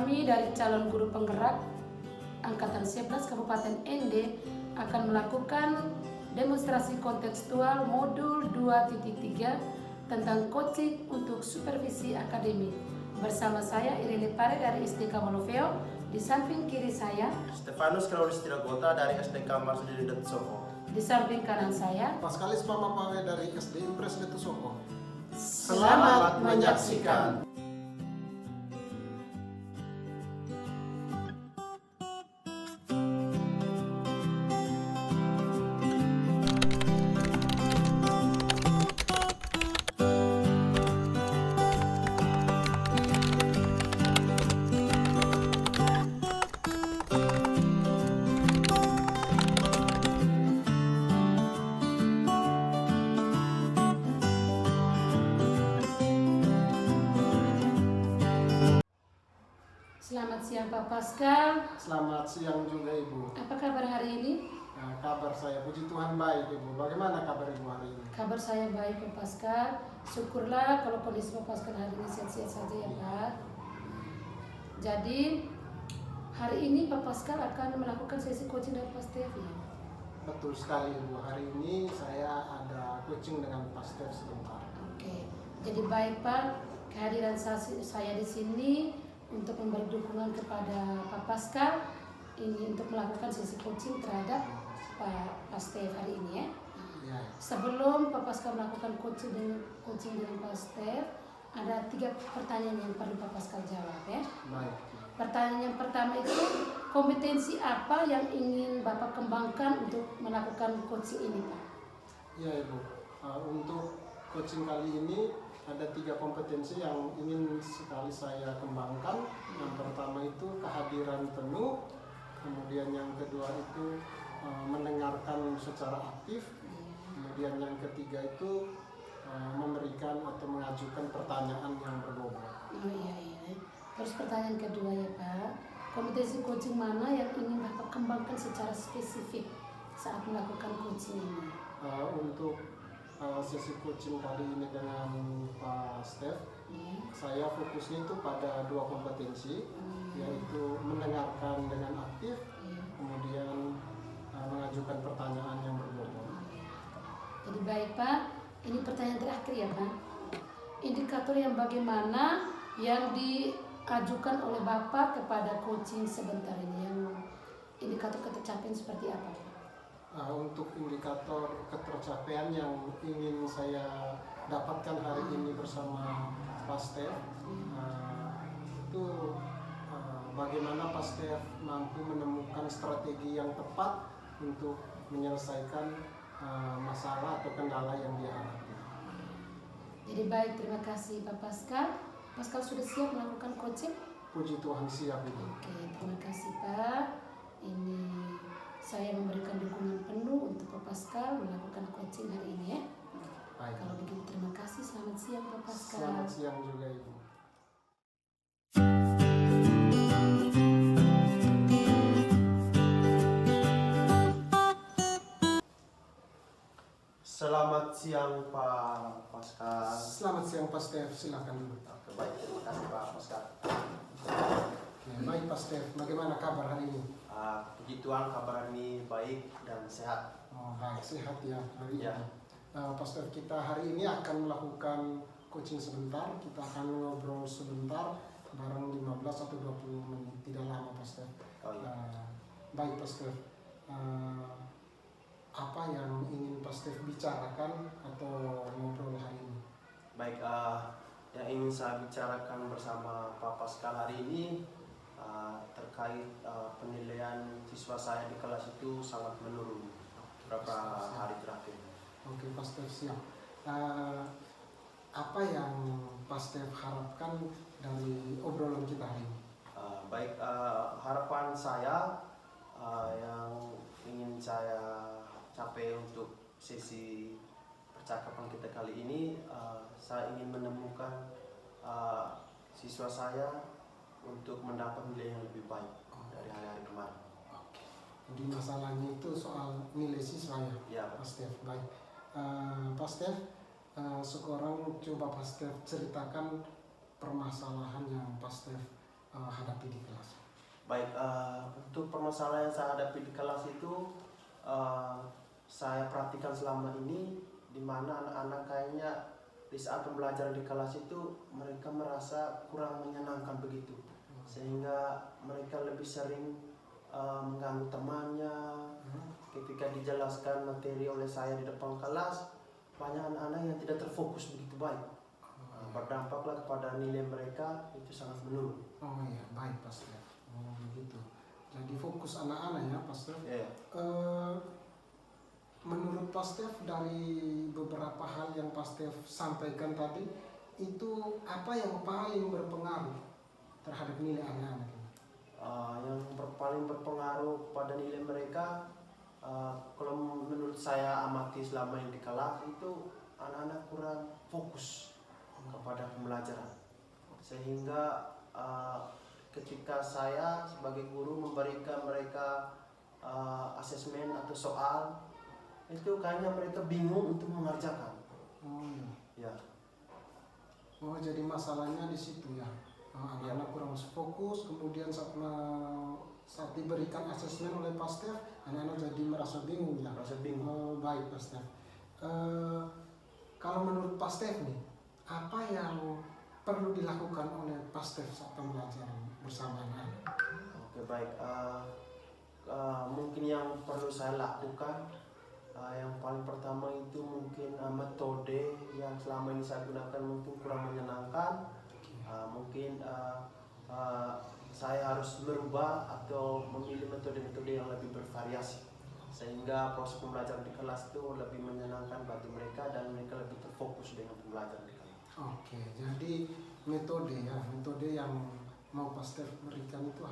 Kami dari calon guru penggerak Angkatan 11 Kabupaten ND akan melakukan demonstrasi kontekstual modul 2.3 tentang coaching untuk supervisi akademik. Bersama saya Irene Pare dari SDK Moloveo, di samping kiri saya Stefanus Claudius Tiragota dari SDK Marsudin Soko. Di samping kanan saya Paskalis Mama Pawe dari SD Impres Soko. Selamat menyaksikan. Selamat siang Pak Pascal. Selamat siang juga Ibu. Apa kabar hari ini? Nah, kabar saya puji Tuhan baik Ibu. Bagaimana kabar Ibu hari ini? Kabar saya baik Pak Pascal. Syukurlah kalau kondisi Pak Pascal hari ini sehat-sehat saja ya Pak. Jadi hari ini Pak Pascal akan melakukan sesi coaching dari Pak Stef ya? Betul sekali Ibu. Hari ini saya ada coaching dengan Pak Stef sebentar. Oke. Jadi baik Pak, kehadiran saya di sini untuk memberi dukungan kepada Pak Pascal ini untuk melakukan sesi coaching terhadap Pak Stef hari ini ya. Ya. Sebelum Pak Pascal melakukan coaching dengan Pak Stef, ada 3 pertanyaan yang perlu Pak Pascal jawab ya. Baik. Pertanyaan yang pertama itu, kompetensi apa yang ingin Bapak kembangkan untuk melakukan coaching ini Pak? Ya Ibu. Untuk coaching kali ini ada 3 kompetensi yang ingin sekali saya kembangkan. Yang pertama itu kehadiran penuh, kemudian yang kedua itu mendengarkan secara aktif, kemudian yang ketiga itu memberikan atau mengajukan pertanyaan yang berbobot. Oh iya. Terus pertanyaan kedua ya Pak, kompetensi coaching mana yang ingin Bapak kembangkan secara spesifik saat melakukan coaching ini? Untuk sesi coaching kali ini dengan Pak Stef, saya fokusnya itu pada 2 kompetensi, yaitu mendengarkan dengan aktif, kemudian mengajukan pertanyaan yang berbobot. Jadi baik Pak, ini pertanyaan terakhir ya Pak. Indikator yang bagaimana yang diajukan oleh Bapak kepada coaching sebentar ini, yang indikator ketercapaian seperti apa Pak? Untuk indikator ketercapaian yang ingin saya dapatkan hari ini bersama Pak Stef, itu bagaimana Pak Stef mampu menemukan strategi yang tepat untuk menyelesaikan masalah atau kendala yang dia hadapi. Jadi baik, terima kasih Pak Pascal. Pascal sudah siap melakukan coaching? Puji Tuhan siap Ibu. Oke, terima kasih Pak. Ini saya memberikan dukungan penuh untuk Pak Pascal melakukan coaching hari ini ya. Baik. Kalau begitu terima kasih. Selamat siang Pak Pascal. Selamat siang juga Ibu. Selamat siang Pak Pascal. Selamat siang Pak Stef, silakan Ibu. Oke, baik, terima kasih Pak Pascal. Baik Pak Stef, bagaimana kabar hari ini? Puji Tuhan kabar ini baik dan sehat. Baik, sehat ya hari ini. Ya. Pak Stef, kita hari ini akan melakukan coaching sebentar. Kita akan ngobrol sebentar, barang 15 atau 20 menit, tidak lama Pak Stef. Oh, iya. Baik Pak Stef, apa yang ingin Pak Stef bicarakan atau ngobrol hari ini? Baik, yang ingin saya bicarakan bersama Pak Pascal hari ini terkait penilaian siswa saya di kelas itu sangat menurun beberapa hari terakhir. Oke Pak Stef, siap. Apa yang Pak Stef harapkan dari obrolan kita hari ini? Baik, harapan saya yang ingin saya capai untuk sesi percakapan kita kali ini, saya ingin menemukan siswa saya untuk mendapat nilai yang lebih baik dari hari-hari kemarin. Oke. Jadi masalahnya itu soal nilai siswa ya, Pak Stef. Baik, Pak Stef, sekarang coba Pak Stef ceritakan permasalahan yang Pak Stef hadapi di kelas? Baik, untuk permasalahan yang saya hadapi di kelas itu saya perhatikan selama ini, di mana anak-anak kayaknya di saat pembelajaran di kelas itu mereka merasa kurang menyenangkan begitu, sehingga mereka lebih sering mengganggu temannya. Ketika dijelaskan materi oleh saya di depan kelas, banyak anak-anak yang tidak terfokus begitu baik. Berdampaklah kepada nilai mereka itu sangat menurun. Oh iya, baik Pastor. Oh begitu. Jadi fokus anak-anak ya Pastor. Yeah. Menurut Pastor, dari beberapa hal yang Pastor sampaikan tadi, itu apa yang paling berpengaruh terhadap nilai anak-anak ini? Yang paling berpengaruh pada nilai mereka, kalau menurut saya amati selama ini di kelas itu anak-anak kurang fokus kepada pembelajaran, sehingga ketika saya sebagai guru memberikan mereka asesmen atau soal, itu kayaknya mereka bingung untuk mengerjakan. Oh iya. Ya. Oh jadi masalahnya di situ ya. Anak-anak kurang fokus, kemudian saat diberikan asesmen oleh Pastor, anak-anak jadi merasa bingung ya. Merasa bingung. Oh baik Pastor. Kalau menurut Pastor nih, apa yang perlu dilakukan oleh Pastor saat pembelajaran bersama anak-anak? Oke baik. Mungkin yang perlu saya lakukan, yang paling pertama itu mungkin metode yang selama ini saya gunakan mungkin kurang menyenangkan. Mungkin saya harus merubah atau memilih metode-metode yang lebih bervariasi, sehingga proses pembelajaran di kelas itu lebih menyenangkan bagi mereka dan mereka lebih terfokus dengan pembelajaran di kelas. Oke, jadi metode yang mau Pastor berikan itu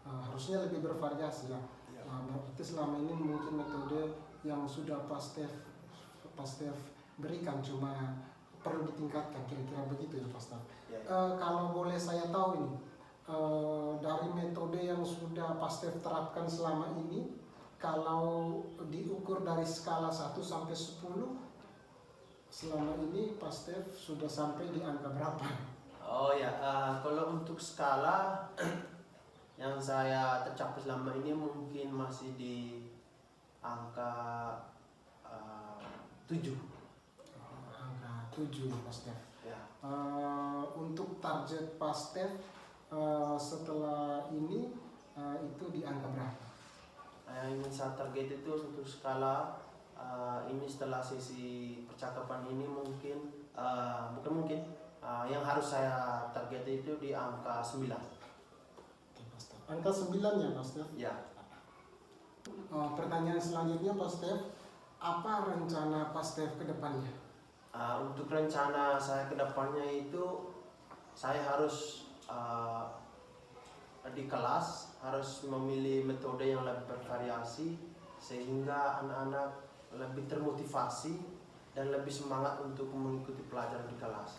harusnya lebih bervariasi ya. Berarti selama ini mungkin metode yang sudah Pastor berikan cuma perlu ditingkatkan, kira-kira begitu ya Pastor. Kalau boleh saya tahu ini, dari metode yang sudah Pastor terapkan selama ini, kalau diukur dari skala 1 sampai 10, selama ini Pastor sudah sampai di angka berapa? Oh ya, kalau untuk skala yang saya tercapai selama ini mungkin masih di angka 7. Angka 7 Pastor. Ya. Untuk target Pastor setelah ini itu di angka berapa? Yang ingin saya target itu untuk skala ini setelah sesi percakapan ini mungkin yang harus saya target itu di angka 9. Oke, Pastor. Angka 9 ya Pastor? Ya. Pertanyaan selanjutnya Pastor, apa rencana Pastor ke depannya? Untuk rencana saya ke depannya itu saya harus di kelas harus memilih metode yang lebih bervariasi, sehingga anak-anak lebih termotivasi dan lebih semangat untuk mengikuti pelajaran di kelas.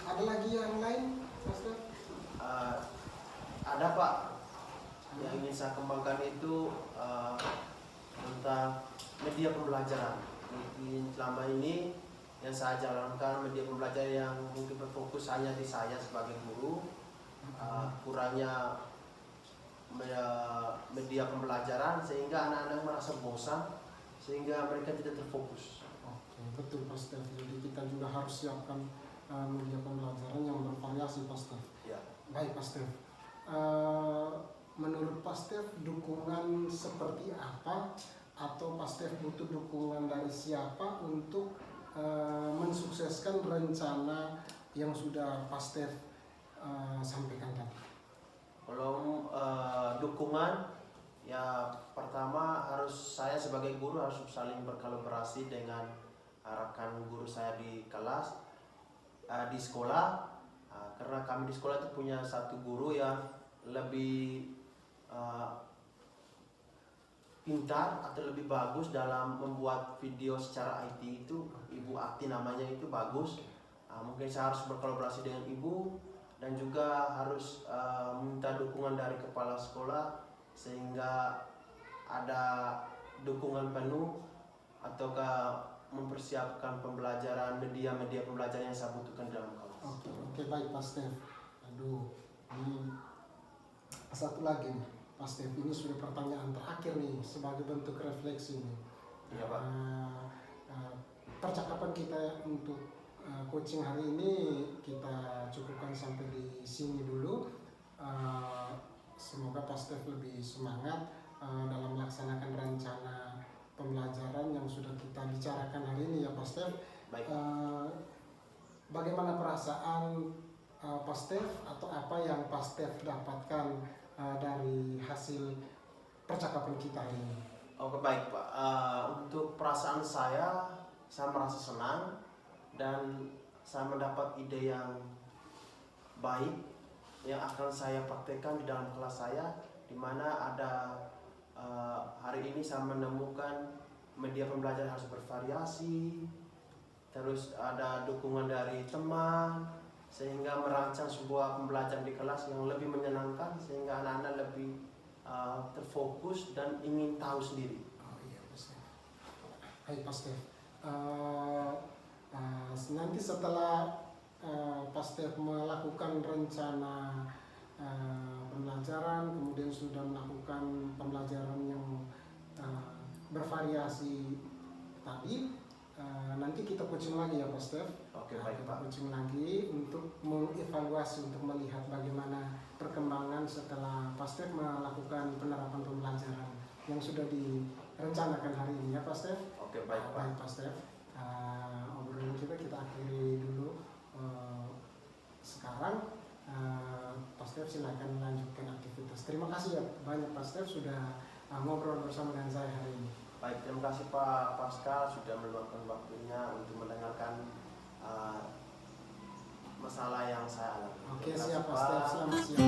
Ada lagi yang lain Pastor? Ada Pak, yang ingin saya kembangkan itu tentang media pembelajaran. Mungkin selama ini yang saya jalankan media pembelajaran yang mungkin berfokus hanya di saya sebagai guru, kurangnya media pembelajaran sehingga anak-anak merasa bosan, sehingga mereka tidak terfokus. Oke, betul Pastor. Jadi kita juga harus siapkan media pembelajaran yang bervariasi Pastor. Ya. Baik Pastor. Menurut Pastor dukungan seperti apa, atau Pastor butuh dukungan dari siapa untuk mensukseskan rencana yang sudah Pastor sampaikan tadi? Kalau dukungan, ya pertama harus saya sebagai guru harus saling berkolaborasi dengan rekan guru saya di kelas, di sekolah, karena kami di sekolah itu punya satu guru yang lebih pintar atau lebih bagus dalam membuat video secara IT itu, Ibu Ati namanya, itu bagus. Mungkin saya harus berkolaborasi dengan Ibu dan juga harus minta dukungan dari kepala sekolah sehingga ada dukungan penuh ataukah mempersiapkan pembelajaran, media-media pembelajaran yang saya butuhkan dalam kelas. Oke, baik Pak Stef. Aduh, ini satu lagi nih, Pak Stef, ini sudah pertanyaan terakhir nih sebagai bentuk refleksi nih. Iya Pak. Percakapan kita untuk coaching hari ini kita cukupkan sampai di sini dulu. Semoga Pak Stef lebih semangat dalam melaksanakan rencana pembelajaran yang sudah kita bicarakan hari ini ya Pak Stef. Baik. Bagaimana perasaan Pak Stef atau apa yang Pak Stef dapatkan dari hasil percakapan kita hari ini? Oke, baik Pak. Untuk perasaan saya merasa senang dan saya mendapat ide yang baik yang akan saya praktekkan di dalam kelas saya, di mana ada hari ini saya menemukan media pembelajaran harus bervariasi, terus ada dukungan dari teman, sehingga merancang sebuah pembelajaran di kelas yang lebih menyenangkan, sehingga anak-anak lebih terfokus dan ingin tahu sendiri. Oh iya, Pak Stef. Baik Pak Stef. Nanti setelah Pak Stef melakukan rencana pembelajaran, kemudian sudah melakukan pembelajaran yang bervariasi tadi, nanti kita coaching lagi ya Pak Stef. Oke, baik Kita Pak. coaching lagi untuk mengevaluasi, untuk melihat bagaimana perkembangan setelah Pak Stef melakukan penerapan pembelajaran yang sudah direncanakan hari ini ya Pak Stef. Oke, baik Pak. Baik Pak Stef. Obrolan kita akhiri dulu sekarang. Pak Stef silakan melanjutkan aktivitas. Terima kasih ya banyak Pak Stef sudah ngobrol bersama dengan saya hari ini. Baik, terima kasih Pak Pascal sudah meluangkan waktunya untuk mendengarkan masalah yang saya alami. Oke, Terima siap kasih, Pak Stef. Pak. Selamat siang.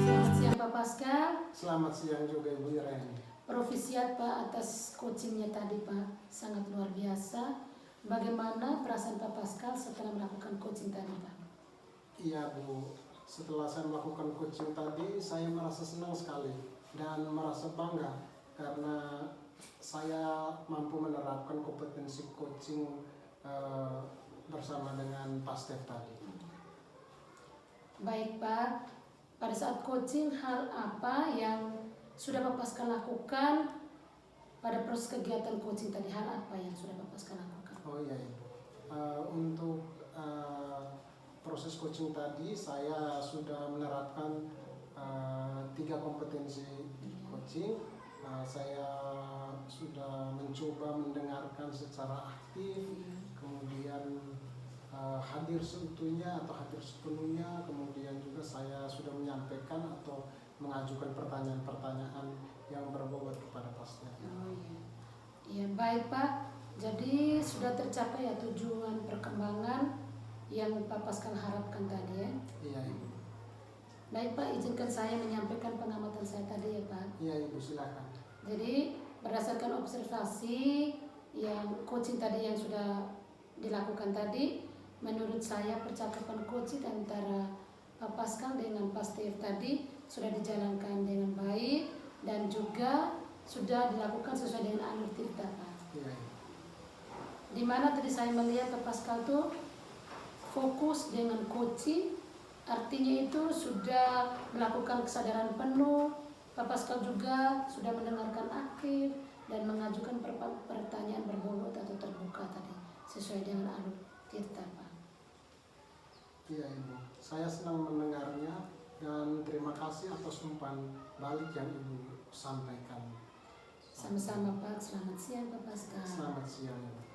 Selamat siang Pak Pascal. Selamat siang juga Ibu Iren. Provisiat Pak atas coachingnya tadi Pak, sangat luar biasa. Bagaimana perasaan Pak Pascal setelah melakukan coaching tadi Pak? Iya Bu, setelah saya melakukan coaching tadi, saya merasa senang sekali dan merasa bangga karena saya mampu menerapkan kompetensi coaching bersama dengan Pak Stef tadi. Baik Pak, pada saat coaching hal apa yang sudah Pak Pascal lakukan pada proses kegiatan coaching tadi? Hal apa yang sudah Pak Pascal lakukan? Oh iya Ibu, untuk proses coaching tadi saya sudah menerapkan 3 kompetensi coaching. Saya sudah mencoba mendengarkan secara aktif, kemudian hadir seutuhnya atau hadir sepenuhnya, kemudian juga saya sudah menyampaikan atau mengajukan pertanyaan-pertanyaan yang berbobot kepada Pak Stef. Oh iya. Ya baik Pak, jadi sudah tercapai ya tujuan perkembangan yang Pak Pascal harapkan tadi ya. Iya Ibu. Baik Pak, izinkan saya menyampaikan pengamatan saya tadi ya Pak. Iya Ibu, silakan. Jadi berdasarkan observasi yang coaching tadi yang sudah dilakukan tadi, menurut saya percakapan coaching antara Pak Pascal dengan Pak Stef tadi sudah dijalankan dengan baik dan juga sudah dilakukan sesuai dengan alur tirta Pak. Iya Ibu. Dimana tadi saya melihat Pak Pascal tuh fokus dengan coaching, artinya itu sudah melakukan kesadaran penuh. Pak Pascal juga sudah mendengarkan aktif dan mengajukan pertanyaan berbobot atau terbuka tadi sesuai dengan alur tirta Pak. Iya Ibu, saya senang mendengarnya dan terima kasih atas umpan balik yang Ibu sampaikan. Sama-sama Pak, selamat siang Pak Pascal. Selamat siang Ibu.